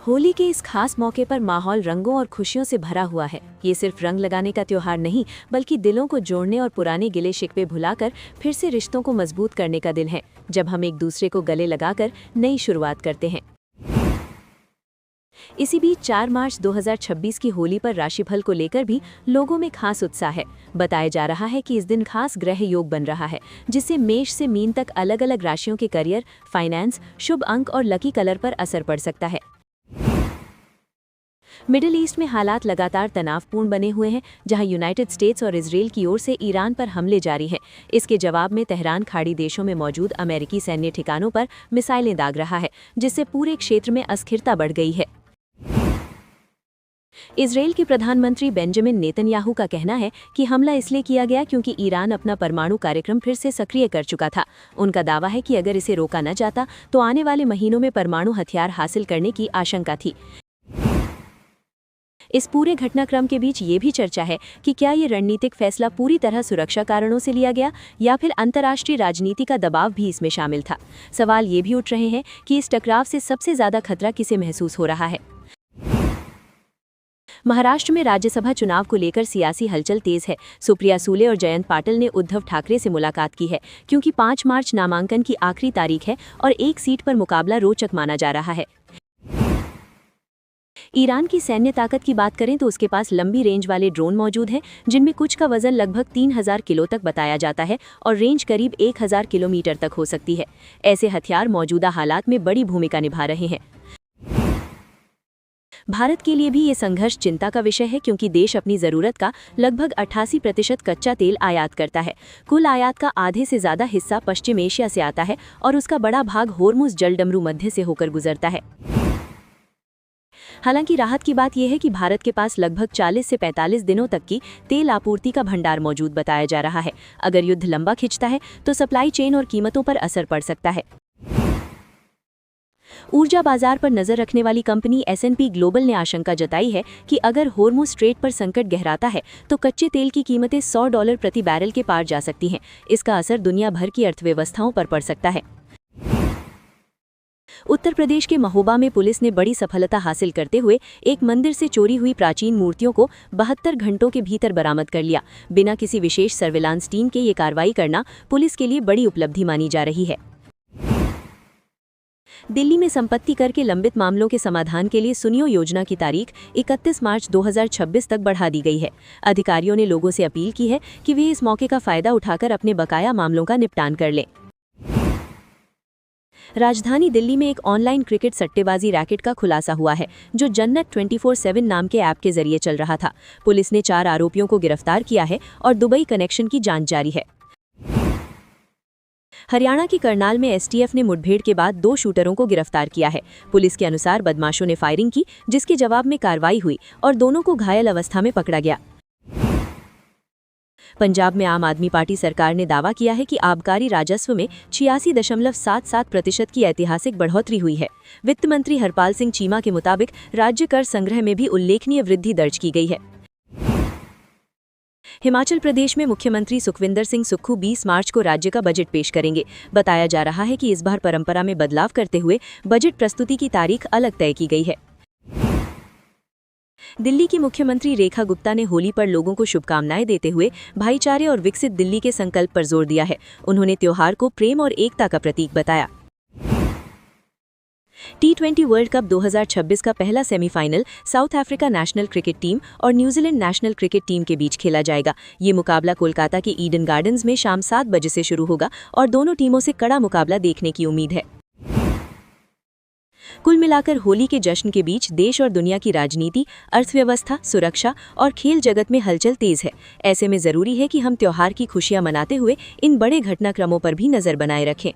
होली के इस खास मौके पर माहौल रंगों और खुशियों से भरा हुआ है। ये सिर्फ रंग लगाने का त्योहार नहीं, बल्कि दिलों को जोड़ने और पुराने गिले शिकवे भुलाकर फिर से रिश्तों को मजबूत करने का दिन है, जब हम एक दूसरे को गले लगाकर नई शुरुआत करते हैं। इसी बीच 4 मार्च 2026 की होली पर राशिफल को लेकर भी लोगों में खास उत्साह है। बताया जा रहा है कि इस दिन खास ग्रह योग बन रहा है, जिससे मेष से मीन तक अलग अलग राशियों के करियर, फाइनेंस, शुभ अंक और लकी कलर पर असर पड़ सकता है। मिडिल ईस्ट में हालात लगातार तनावपूर्ण बने हुए हैं, जहां यूनाइटेड स्टेट्स और इजरायल की ओर से ईरान पर हमले जारी हैं। इसके जवाब में तेहरान खाड़ी देशों में मौजूद अमेरिकी सैन्य ठिकानों पर मिसाइलें दाग रहा है, जिससे पूरे क्षेत्र में अस्थिरता बढ़ गई है। इजरायल के प्रधानमंत्री बेंजामिन नेतन्याहू का कहना है कि हमला इसलिए किया गया क्योंकि ईरान अपना परमाणु कार्यक्रम फिर से सक्रिय कर चुका था। उनका दावा है कि अगर इसे रोका न जाता तो आने वाले महीनों में परमाणु हथियार हासिल करने की आशंका थी। इस पूरे घटनाक्रम के बीच ये भी चर्चा है कि क्या ये रणनीतिक फैसला पूरी तरह सुरक्षा कारणों से लिया गया या फिर अंतर्राष्ट्रीय राजनीति का दबाव भी इसमें शामिल था। सवाल ये भी उठ रहे हैं कि इस टकराव से सबसे ज्यादा खतरा किसे महसूस हो रहा है। महाराष्ट्र में राज्यसभा चुनाव को लेकर सियासी हलचल तेज है। सुप्रिया सुले और जयंत पाटिल ने उद्धव ठाकरे से मुलाकात की है, क्योंकि 5 मार्च नामांकन की आखिरी तारीख है और एक सीट पर मुकाबला रोचक माना जा रहा है। ईरान की सैन्य ताकत की बात करें तो उसके पास लंबी रेंज वाले ड्रोन मौजूद हैं, जिनमें कुछ का वजन लगभग 3000 किलो तक बताया जाता है और रेंज करीब 1000 किलोमीटर तक हो सकती है। ऐसे हथियार मौजूदा हालात में बड़ी भूमिका निभा रहे हैं। भारत के लिए भी ये संघर्ष चिंता का विषय है, क्योंकि देश अपनी ज़रूरत का लगभग 88% कच्चा तेल आयात करता है। कुल आयात का आधे से ज़्यादा हिस्सा पश्चिम एशिया से आता है और उसका बड़ा भाग होर्मुज जलडमरू मध्य से होकर गुजरता है। हालांकि राहत की बात यह है कि भारत के पास लगभग 40 से 45 दिनों तक की तेल आपूर्ति का भंडार मौजूद बताया जा रहा है। अगर युद्ध लंबा खिंचता है तो सप्लाई चेन और कीमतों पर असर पड़ सकता है। ऊर्जा बाजार पर नजर रखने वाली कंपनी S&P ग्लोबल ने आशंका जताई है कि अगर होर्मुज स्ट्रेट पर संकट गहराता है तो कच्चे तेल की कीमतें $100 प्रति बैरल के पार जा सकती हैं। इसका असर दुनिया भर की अर्थव्यवस्थाओं पर पड़ सकता है। उत्तर प्रदेश के महोबा में पुलिस ने बड़ी सफलता हासिल करते हुए एक मंदिर से चोरी हुई प्राचीन मूर्तियों को 72 घंटों के भीतर बरामद कर लिया। बिना किसी विशेष सर्विलांस टीम के ये कार्रवाई करना पुलिस के लिए बड़ी उपलब्धि मानी जा रही है। दिल्ली में संपत्ति कर के लंबित मामलों के समाधान के लिए सुनियो योजना की तारीख 31 मार्च 2026 तक बढ़ा दी गई है। अधिकारियों ने लोगों से अपील की है कि वे इस मौके का फायदा उठाकर अपने बकाया मामलों का निपटान कर लें। राजधानी दिल्ली में एक ऑनलाइन क्रिकेट सट्टेबाजी रैकेट का खुलासा हुआ है, जो जन्नत 24/7 नाम के ऐप के जरिए चल रहा था। पुलिस ने 4 आरोपियों को गिरफ्तार किया है और दुबई कनेक्शन की जांच जारी है। हरियाणा के करनाल में STF ने मुठभेड़ के बाद 2 शूटरों को गिरफ्तार किया है। पुलिस के अनुसार बदमाशों ने फायरिंग की, जिसके जवाब में कार्रवाई हुई और दोनों को घायल अवस्था में पकड़ा गया। पंजाब में आम आदमी पार्टी सरकार ने दावा किया है कि आबकारी राजस्व में 86.77% की ऐतिहासिक बढ़ोतरी हुई है। वित्त मंत्री हरपाल सिंह चीमा के मुताबिक राज्य कर संग्रह में भी उल्लेखनीय वृद्धि दर्ज की गई है। हिमाचल प्रदेश में मुख्यमंत्री सुखविंदर सिंह सुक्खू 20 मार्च को राज्य का बजट पेश करेंगे। बताया जा रहा है कि इस बार परंपरा में बदलाव करते हुए बजट प्रस्तुति की तारीख अलग तय की गई है। दिल्ली की मुख्यमंत्री रेखा गुप्ता ने होली पर लोगों को शुभकामनाएं देते हुए भाईचारे और विकसित दिल्ली के संकल्प पर जोर दिया है। उन्होंने त्योहार को प्रेम और एकता का प्रतीक बताया। T20 वर्ल्ड कप 2026 का पहला semifinal south Africa national cricket team और न्यूजीलैंड नेशनल क्रिकेट टीम के बीच खेला जाएगा। ये मुकाबला कोलकाता के ईडन गार्डन्स में शाम 7 बजे से शुरू होगा और दोनों टीमों से कड़ा मुकाबला देखने की उम्मीद है। कुल मिलाकर होली के जश्न के बीच देश और दुनिया की राजनीति, अर्थव्यवस्था, सुरक्षा और खेल जगत में हलचल तेज है। ऐसे में जरूरी है कि हम त्योहार की खुशियां मनाते हुए इन बड़े घटनाक्रमों पर भी नजर बनाए रखें।